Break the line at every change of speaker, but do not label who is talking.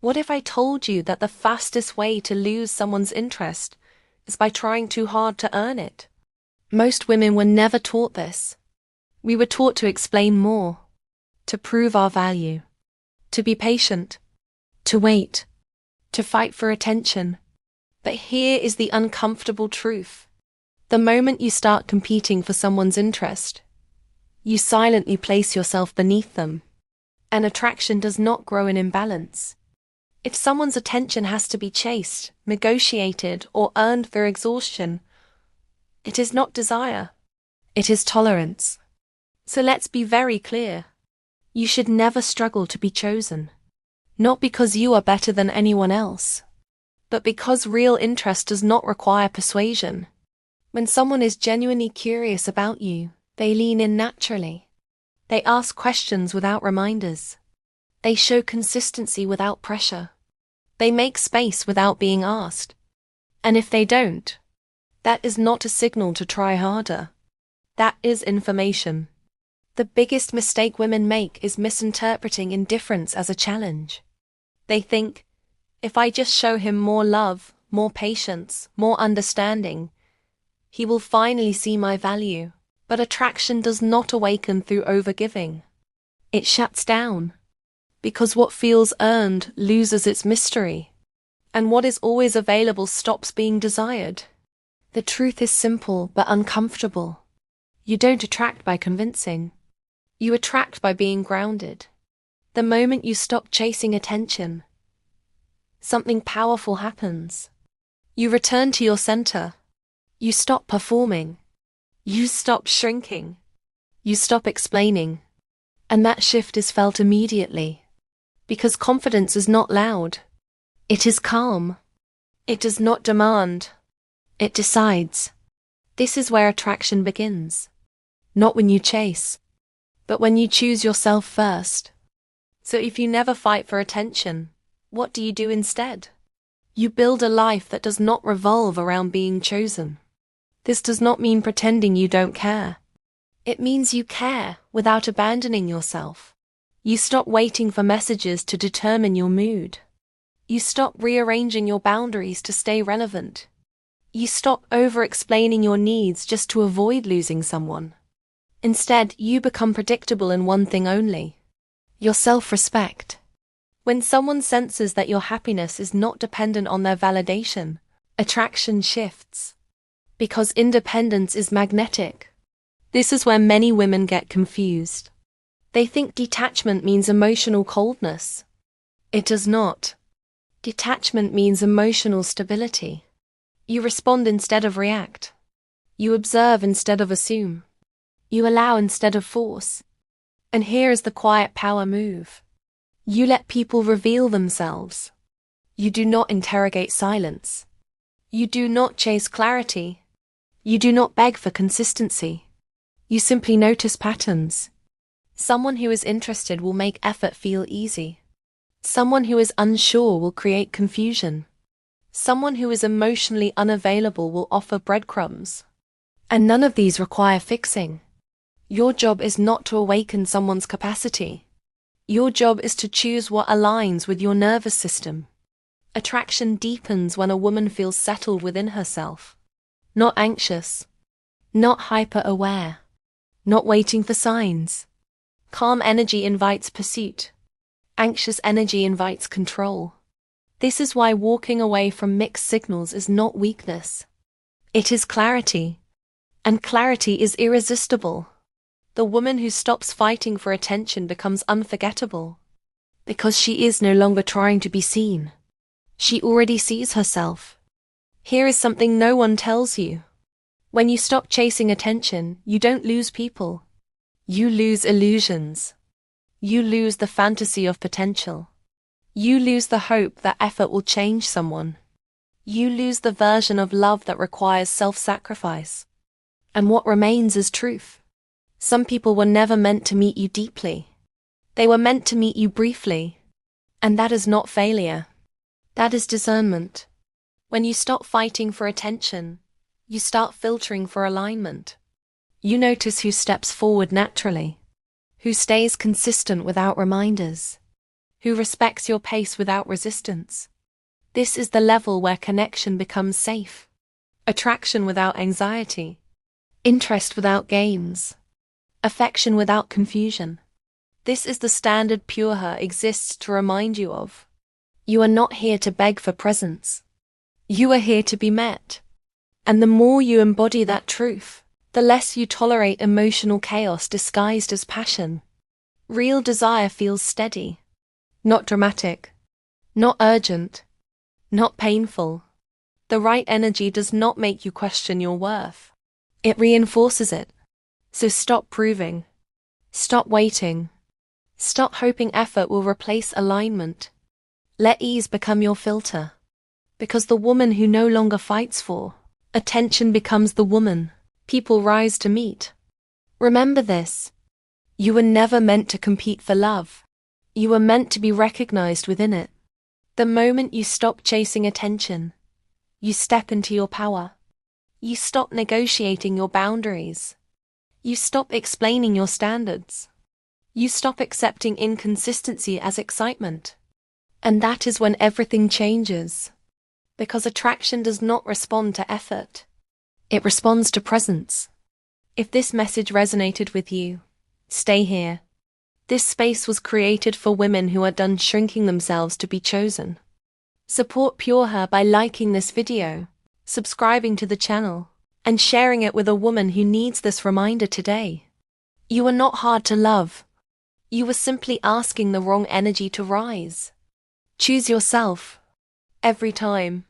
What if I told you that the fastest way to lose someone's interest is by trying too hard to earn it? Most women were never taught this. We were taught to explain more, to prove our value, to be patient, to wait, to fight for attention. But here is the uncomfortable truth. The moment you start competing for someone's interest, you silently place yourself beneath them. And attraction does not grow in imbalance. If someone's attention has to be chased, negotiated, or earned through exhaustion, it is not desire. It is tolerance. So let's be very clear. You should never struggle to be chosen. Not because you are better than anyone else, but because real interest does not require persuasion. When someone is genuinely curious about you, they lean in naturally. They ask questions without reminders. They show consistency without pressure. They make space without being asked. And if they don't, that is not a signal to try harder. That is information. The biggest mistake women make is misinterpreting indifference as a challenge. They think, if I just show him more love, more patience, more understanding, he will finally see my value. But attraction does not awaken through overgiving. It shuts down. Because what feels earned loses its mystery. And what is always available stops being desired. The truth is simple but uncomfortable. You don't attract by convincing. You attract by being grounded. The moment you stop chasing attention, something powerful happens. You return to your center. You stop performing. You stop shrinking. You stop explaining. And that shift is felt immediately. Because confidence is not loud. It is calm. It does not demand. It decides. This is where attraction begins. Not when you chase, but when you choose yourself first. So if you never fight for attention, what do you do instead? You build a life that does not revolve around being chosen. This does not mean pretending you don't care. It means you care without abandoning yourself. You stop waiting for messages to determine your mood. You stop rearranging your boundaries to stay relevant. You stop over-explaining your needs just to avoid losing someone. Instead, you become predictable in one thing only: your self-respect. When someone senses that your happiness is not dependent on their validation, attraction shifts. Because independence is magnetic. This is where many women get confused. They think detachment means emotional coldness. It does not. Detachment means emotional stability. You respond instead of react. You observe instead of assume. You allow instead of force. And here is the quiet power move. You let people reveal themselves. You do not interrogate silence. You do not chase clarity. You do not beg for consistency. You simply notice patterns. Someone who is interested will make effort feel easy. Someone who is unsure will create confusion. Someone who is emotionally unavailable will offer breadcrumbs. And none of these require fixing. Your job is not to awaken someone's capacity. Your job is to choose what aligns with your nervous system. Attraction deepens when a woman feels settled within herself. Not anxious. Not hyper-aware. Not waiting for signs. Calm energy invites pursuit. Anxious energy invites control. This is why walking away from mixed signals is not weakness. It is clarity. And clarity is irresistible. The woman who stops fighting for attention becomes unforgettable. Because she is no longer trying to be seen. She already sees herself. Here is something no one tells you. When you stop chasing attention, you don't lose people. You lose illusions. You lose the fantasy of potential. You lose the hope that effort will change someone. You lose the version of love that requires self-sacrifice. And what remains is truth. Some people were never meant to meet you deeply. They were meant to meet you briefly. And that is not failure. That is discernment. When you stop fighting for attention, you start filtering for alignment. You notice who steps forward naturally, who stays consistent without reminders, who respects your pace without resistance. This is the level where connection becomes safe. Attraction without anxiety. Interest without games. Affection without confusion. This is the standard Pure exists to remind you of. You are not here to beg for presents. You are here to be met. And the more you embody that truth, the less you tolerate emotional chaos disguised as passion. Real desire feels steady. Not dramatic. Not urgent. Not painful. The right energy does not make you question your worth. It reinforces it. So stop proving. Stop waiting. Stop hoping effort will replace alignment. Let ease become your filter. Because the woman who no longer fights for attention becomes the woman people rise to meet. Remember this. You were never meant to compete for love. You were meant to be recognized within it. The moment you stop chasing attention, you step into your power. You stop negotiating your boundaries. You stop explaining your standards. You stop accepting inconsistency as excitement. And that is when everything changes. Because attraction does not respond to effort. It responds to presence. If this message resonated with you, stay here. This space was created for women who are done shrinking themselves to be chosen. Support Pure by liking this video, subscribing to the channel, and sharing it with a woman who needs this reminder today. You are not hard to love. You were simply asking the wrong energy to rise. Choose yourself. Every time.